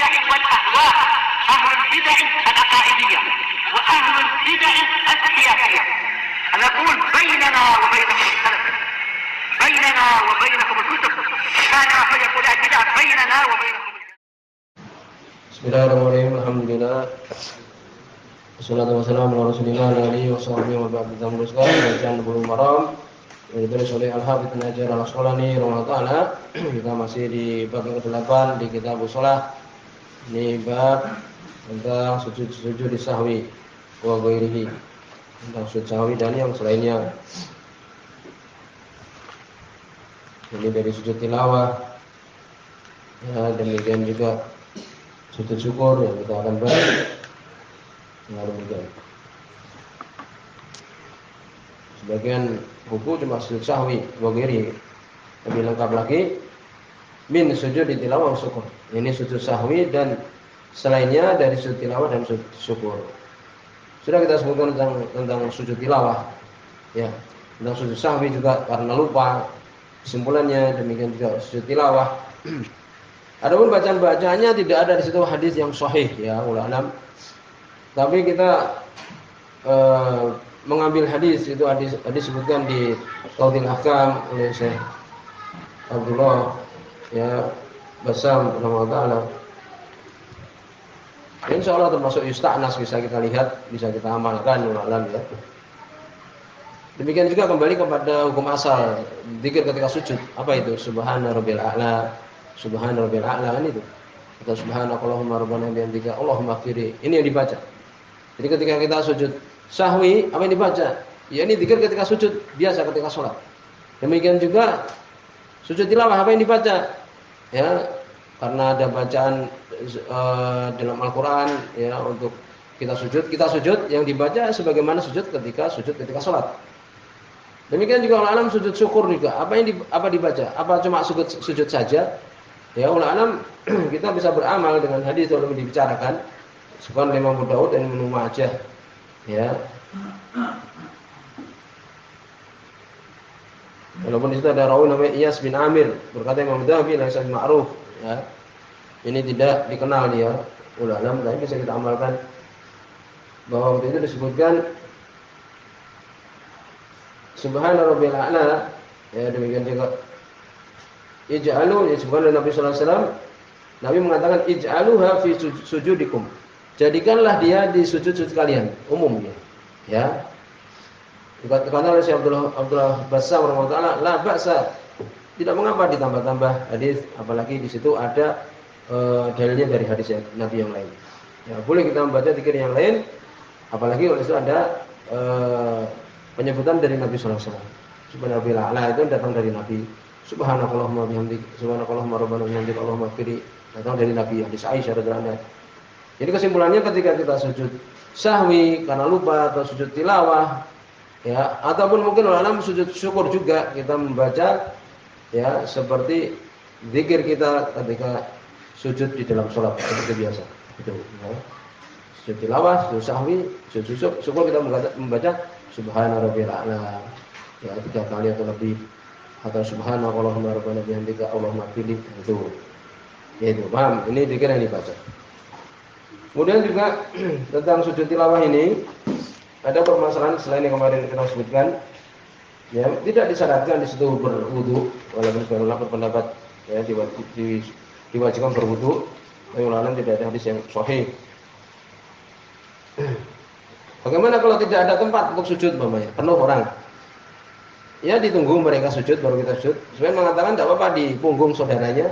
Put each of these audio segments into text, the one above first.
البدع والأهواء، أهل البدع العقائدية وأهل البدع السياسية. نقول بيننا وبينكم السلف، بيننا وبينكم الكتب، كان فيقول البدع بيننا وبينكم. Bismillahirrahmanirrahim. Alhamdulillah. Wassalatu wassalamu ala Rasulillah wa alihi washabbihi wa ba'd. Kita meneruskan bacaan Bulughul Maram yang ditulis oleh Al-Hafidz Ibnu Hajar Al-Asqalani rahimahullah taala. Kita masih di bab ke-8 di kitab shalah. Ini bab tentang sujud di sahwi wa ghairihi. Tentang sujud sahwi dan yang selainnya. Ini dari sujud tilawah. Ya, demikian juga sujud syukur yang kita akan bahas. Sebagian buku cuma sujud sahwi wa ghairi. Lebih lengkap lagi min sujud di tilawah dan syukur. Ini sujud sahwi dan selainnya dari sujud tilawah dan sujud syukur. Sudah kita sebutkan tentang sujud tilawah. Ya, tentang sujud sahwi juga karena lupa. Kesimpulannya demikian juga sujud tilawah. Adapun bacaan-bacaannya tidak ada di situ hadis yang sahih ya ulama. Tapi kita mengambil hadis itu hadis disebutkan di Qaudil Ahkam oleh Syekh Abdullah ya Bassam rahimahullah taala. Insyaallah termasuk yusta'nas, bisa kita lihat, bisa kita amalkan ulama ya. Demikian juga kembali kepada hukum asal zikir ketika sujud. Apa itu? Subhana rabbil a'la. Subhana rabbil a'la kan itu. Atau subhanakallahumma rabbana bihamdika Allahumma ighfirli. Ini yang dibaca. Jadi ketika kita sujud sahwi, apa yang dibaca? Ya ini zikir ketika sujud biasa ketika sholat. Demikian juga sujud tilawah, apa yang dibaca? Ya, karena ada bacaan dalam Al-Qur'an ya untuk kita sujud yang dibaca sebagaimana sujud ketika sholat. Demikian juga ulama sujud syukur juga. Apa dibaca? Apa cuma sujud saja? Ya ulama kita bisa beramal dengan hadis yang lebih dibicarakan. Sebagaimana Imam Abu Daud dan Ibnu Majah. Ya. Walaupun di situ ada rawi namanya Iyas bin Amir, berkata Imam Dzahabi laisa ma'ruf, ya. Ini tidak dikenal dia ulama, tapi bisa kita amalkan bahwa waktu itu disebutkan Subhana rabbil a'la, ya demikian juga ij'alu, disebutkan oleh Nabi sallallahu alaihi wasallam. Nabi mengatakan ij'aluha fi sujudikum. Jadikanlah dia di sujud-sujud kalian umumnya. Ya. Dikatakan oleh Syekh Abdullah Bassam rahimahullah, la ba'sa. Tidak mengapa ditambah-tambah hadis, apalagi di situ ada dalilnya dari hadis Nabi yang lain. Ya, boleh kita membaca zikir yang lain, apalagi kalau itu ada penyebutan dari Nabi sallallahu alaihi wasallam. Subhanallah a'la itu datang dari Nabi. Subhanakallahumma bihamdika, subhanakallahumma rabbana bihamdika Allahumma ighfirli, datang dari Nabi hadis Aisyah radhiyallahu anha. Jadi kesimpulannya ketika kita sujud sahwi karena lupa atau sujud tilawah ya ataupun mungkin dalam sujud syukur juga kita membaca ya seperti zikir kita ketika sujud di dalam sholat seperti biasa itu ya. Sujud tilawah, sujud sahwi, sujud syukur kita membaca subhana rabbil a'la ya 3 kali atau lebih, atau subhanakallahumma rabbana bihamdika Allahumma ighfirli, itu yaitu paham, ini zikir yang dibaca. Kemudian juga tentang sujud tilawah ini ada permasalahan selain yang kemarin kita sebutkan. Ya, tidak disyaratkan di situ berwudu, walaupun sebagian ulama berpendapat ya diwajibkan berwudu, tapi ulama tidak ada hadis yang sahih. Bagaimana kalau tidak ada tempat untuk sujud umpamanya, penuh orang? Ya ditunggu mereka sujud baru kita sujud. Sebagian mengatakan tidak apa-apa di punggung saudaranya.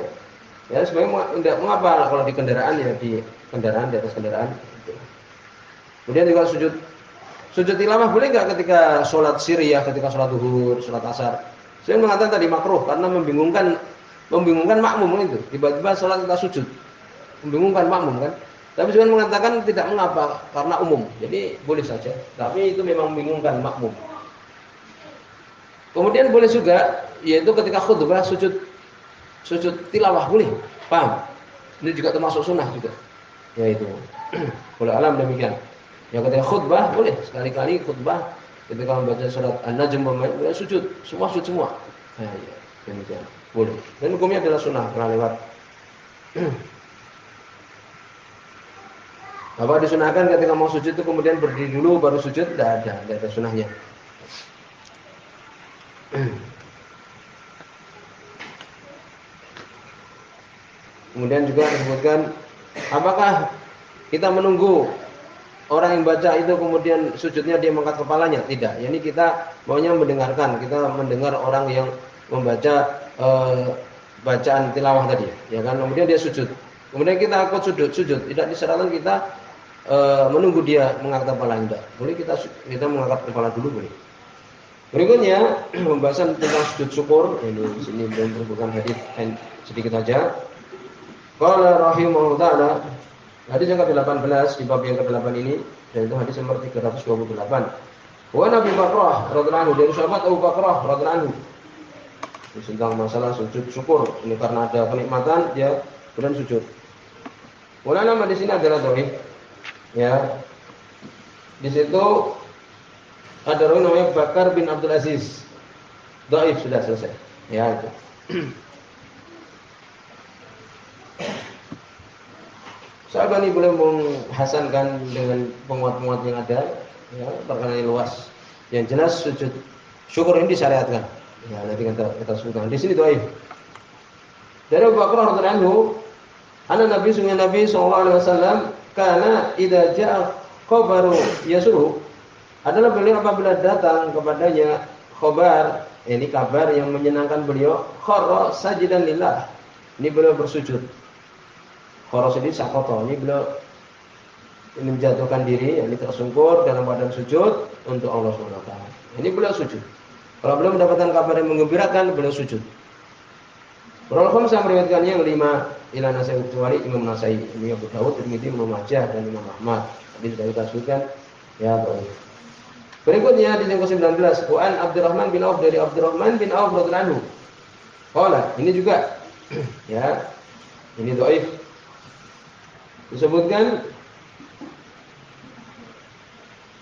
Ya sebagian tidak mengapa kalau di kendaraan ya di atas kendaraan. Kemudian juga sujud tilawah boleh nggak ketika sholat siriyah, ketika sholat zuhur, sholat asar? Saya mengatakan tadi makruh karena membingungkan makmum itu. Tiba-tiba sholat kita sujud, membingungkan makmum kan? Tapi juga mengatakan tidak mengapa karena umum, jadi boleh saja. Tapi itu memang membingungkan makmum. Kemudian boleh juga, yaitu ketika khutbah sujud tilawah boleh, paham? Ini juga termasuk sunnah juga. Yaitu boleh alam demikian. Ya ketika khutbah boleh sekali-kali khutbah ketika membaca surat An-Najm boleh sujud semua. Nah, ya, demikian boleh. Dan hukumnya adalah sunnah pernah lewat. Apa disunahkan ketika mau sujud itu kemudian berdiri dulu baru sujud? Tidak ada sunahnya. Kemudian juga disebutkan, apakah kita menunggu orang yang baca itu kemudian sujudnya dia mengangkat kepalanya? Tidak. Yani kita maunya mendengarkan, kita mendengar orang yang membaca bacaan tilawah tadi, ya kan? Kemudian dia sujud. Kemudian kita ikut sujud. Tidak disyaratkan kita menunggu dia mengangkat kepala, tidak. Boleh kita mengangkat kepala dulu boleh. Berikutnya pembahasan tentang sujud syukur. Ini di sini belum merupakan hadis, sedikit saja. Qala rahimahullah ta'ala, hadis yang ke-18 di bab yang ke-8 ini, dan itu hadis nomor 328. Wa Nabi Bakrah radhiyallahu anhu, dari sahabat Abu Bakrah radhiyallahu anhu. Tentang masalah sujud syukur. Ini karena ada kenikmatan dia kemudian sujud. Wala nama di sini adalah dhaif. Ya. Di situ ada rawi namanya Bakar bin Abdul Aziz. Dhaif sudah selesai. Ya itu. Sahabat ini boleh menghasankan dengan penguat-penguat yang ada, ya, perkara yang luas. Yang jelas sujud syukur ini disyariatkan. Ya, nanti kita sebutkan. Di sini dhaif. Dari Abu Bakar radhiyallahu anhu, Nabi sallallahu alaihi wasallam kana idza jaa khabaru yasuru, adalah beliau apabila datang kepadanya khabar, ini kabar yang menyenangkan beliau, kharra sajidan lillah. Ini beliau bersujud. Kharra ini sakoto, ini beliau menjatuhkan diri, ini tersungkur dalam badan sujud untuk Allah Subhanahu wa taala. Ini beliau sujud. Kalau beliau mendapatkan kabar yang menggembirakan, beliau sujud. Para ulama meriwayatkan yang 5 ila Nasai kecuali Imam Nasai, Imam Abu Dawud, Tirmidzi, Ibnu Majah dan Imam Ahmad. Tadi sudah kita sebutkan ya, baik. Berikutnya di yang ke-19, An Abdurrahman bin Auf, dari Abdurrahman bin Auf radhiyallahu anhu. Qala, ini juga ya, ini dhaif. Disebutkan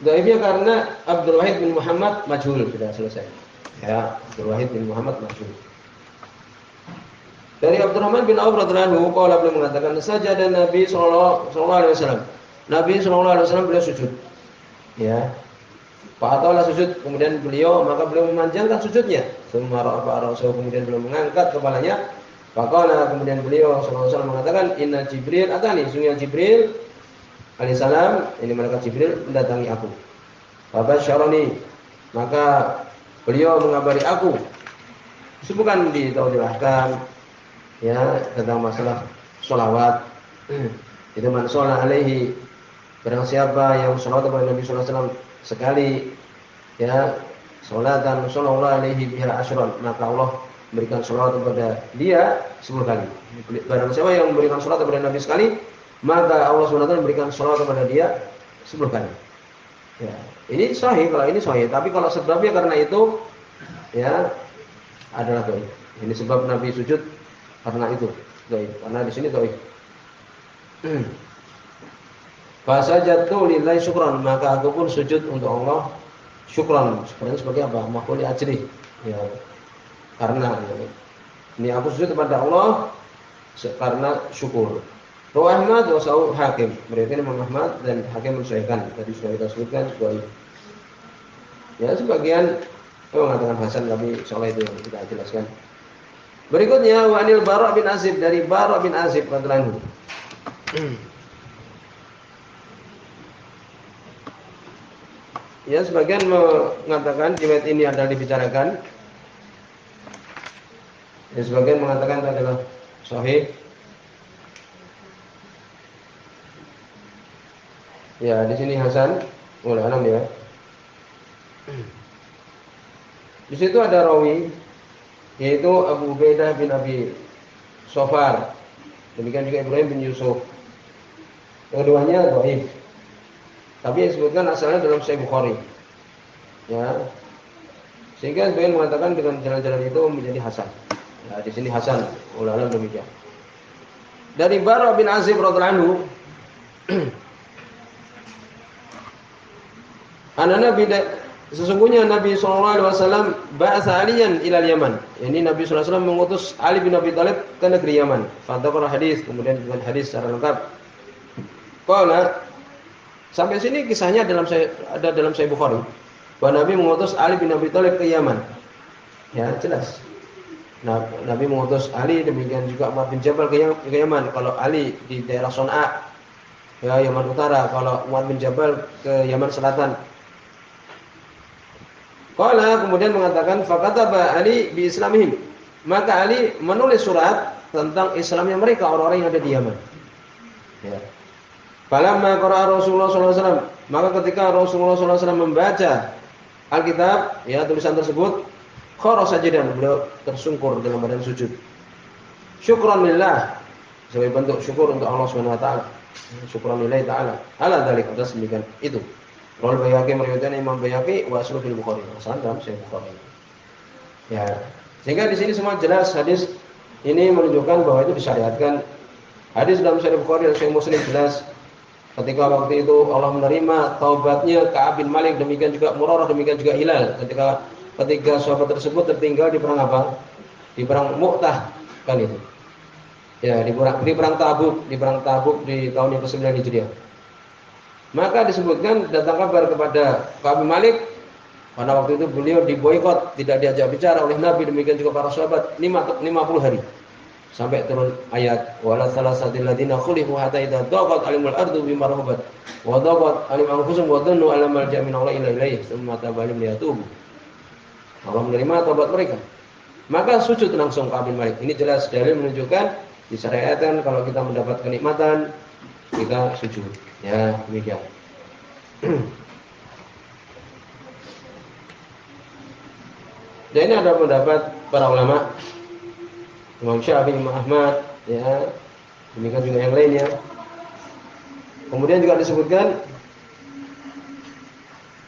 dhaifnya karena Abdul Wahid bin Muhammad majhul, sudah selesai. Ya, Abdul Wahid bin Muhammad majhul. Dari Abdurrahman bin Auf radhiyallahu anhu, qala, beliau mengatakan sajada Nabi sallallahu alaihi wasallam. Nabi sallallahu alaihi wasallam beliau sujud. Ya. Fa'atalah sujud, kemudian maka beliau memanjangkan sujudnya. Summa rafa'a ra'sahu, kemudian beliau mengangkat kepalanya. Faqala, kemudian beliau sallallahu alaihi wasallam mengatakan, inna Jibril atani, sungguh Jibril alaihissalam, ini malaikat Jibril mendatangi aku. Fabasyarani, maka beliau mengabari aku. Itu bukan ditaujelaskan ya tentang masalah sholawat. Itu man sholat alaihi, barang siapa yang sholawat kepada Nabi sallallahu alaihi wasallam sekali, ya, sholatan sallallahu alaihi biha asyran, maka Allah memberikan sholawat kepada dia 10 kali. Barang siapa yang memberikan sholawat kepada Nabi sekali, maka Allah SWT memberikan sholawat kepada dia 10 kali. Ya, ini sahih, kalau ini sahih. Tapi kalau sebabnya karena itu, ya, adalah dhaif. Ini sebab Nabi sujud karena itu, dhaif. Karena di sini dhaif. Fasajadtu lillahi syukran, maka aku pun sujud untuk Allah syukran. Syukran sebagai apa? Maf'ul ajri. Ya. Karena ya, ini aku sujud kepada Allah karena syukur. Rawi Ahmad wa Sa'u Hakim, berarti Imam Ahmad dan Hakim mensahihkan. Tadi sudah kita sebutkan dhaif. Ya, sebagian mengatakan hasan, tapi soal itu yang kita jelaskan. Berikutnya wa anil Bara' bin Azib, dari Bara' bin Azib radhiyallahu anhu. Ya, sebagian mengatakan riwayat ini adalah dibicarakan. Ya, sebagian mengatakan itu adalah sahih. Ya, di sini hasan, oleh alam ya. Di situ ada rawi, yaitu Abu Ubaidah bin Abi Sofar. Demikian juga Ibrahim bin Yusuf. Keduanya dhaif. Tapi yang disebutkan asalnya dalam Sahih Bukhari. Ya. Sehingga sebagian mengatakan dengan jalan-jalan itu menjadi hasan. Ya, di sini hasan, oleh alam demikian. Dari Bara' bin Azib radhiyallahu anhu, sesungguhnya Nabi SAW ba'atha Aliyan ilal Yaman. Ini Nabi SAW mengutus Ali bin Abi Thalib ke negeri Yaman. Fadzakara hadis, kemudian dengan hadis secara lengkap. Qala, Sampai sini kisahnya ada dalam Sahih Bukhari. Bahwa Nabi mengutus Ali bin Abi Thalib ke Yaman. Ya, jelas. Nah, Nabi mengutus Ali, demikian juga Mu'adz bin Jabal ke Yaman. Kalau Ali di daerah Son'a, ya Yaman Utara. Kalau Mu'adz bin Jabal ke Yaman Selatan. Qala kemudian mengatakan faqataba Ali bi islamihim. Maka Ali menulis surat tentang Islamnya mereka, orang-orang yang ada di Yaman. Ya. Falamma qara'a Rasulullah sallallahu alaihi wasallam, maka ketika Rasulullah sallallahu alaihi wasallam membaca Alkitab, ya tulisan tersebut, khara sajidan, beliau tersungkur dalam badan sujud. Syukran lillah, sebagai bentuk syukur untuk Allah Subhanahu wa taala. Syukran lillahi taala. Ala dzalik, atas demikian itu. Rawal Baihaqi meriwayatkan Imam Baihaqi wa aslu fil Bukhari. Asal dalam Sahih Bukhari. Ya. Sehingga di sini semua jelas hadis ini menunjukkan bahwa itu disyariatkan. Hadis dalam Sahih Bukhari dan Sahih Muslim jelas ketika waktu itu Allah menerima taubatnya Ka'ab bin Malik, demikian juga Murarah, demikian juga Hilal. Ketika sahabat tersebut tertinggal di perang apa? Di perang Mu'tah kan itu. Ya, di perang Tabuk di tahun yang ke-9 Hijriah. Maka disebutkan datang kabar kepada Ka'ab bin Malik karena waktu itu beliau diboikot, tidak diajak bicara oleh Nabi, demikian juga para sahabat 50 hari. Sampai turun ayat wala salasatil ladina khulifu hatta idza daqat alimul ardu bima rahabat wa daqat alim anfusum wa dhannu ala malja min Allah ila ilaihi tsumma tabalim liyatubu. Allah menerima taubat mereka. Maka sujud langsung Ka'ab bin Malik. Ini jelas dalil menunjukkan disyariatkan kalau kita mendapat kenikmatan kita sujud. Ya, demikian. Dan ini ada pendapat para ulama, Imam Syafi'i, Imam Ahmad, ya, demikian juga yang lainnya. Kemudian juga disebutkan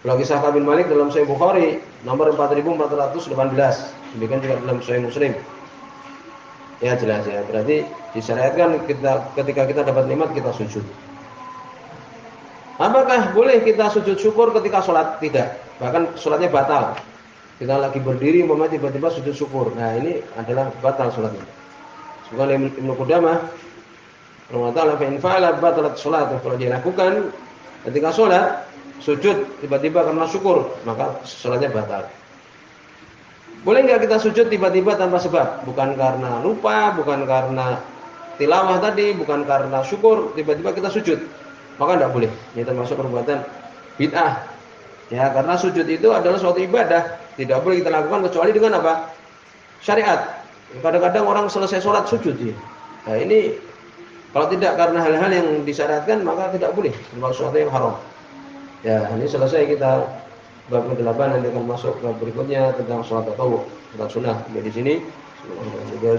kisah Ka'ab bin Malik dalam Sahih Bukhari nomor 4418, demikian juga dalam Sahih Muslim. Ya jelas ya, berarti disyariatkan ketika kita dapat nikmat kita sujud. Apakah boleh kita sujud syukur ketika sholat? Tidak, bahkan sholatnya batal. Kita lagi berdiri, tiba-tiba sujud syukur. Nah ini adalah batal sholatnya. Sebagaimana Ibnu Qudamah, Allah Taala fa'in fa'ala batalat sholat. Kalau dia lakukan ketika sholat sujud tiba-tiba karena syukur, maka sholatnya batal. Boleh nggak kita sujud tiba-tiba tanpa sebab? Bukan karena lupa, bukan karena tilawah tadi, bukan karena syukur, tiba-tiba kita sujud. Maka tidak boleh. Ini termasuk perbuatan bid'ah. Ya, karena sujud itu adalah suatu ibadah, tidak boleh kita lakukan kecuali dengan apa? Syariat. Kadang-kadang orang selesai sholat sujud ya. Nah, ini kalau tidak karena hal-hal yang disyariatkan maka tidak boleh, termasuk sesuatu yang haram. Ya, ini selesai kita bab ke-8, nanti akan masuk ke berikutnya tentang sholat tatawwu, sholat sunnah. Di sini, sudah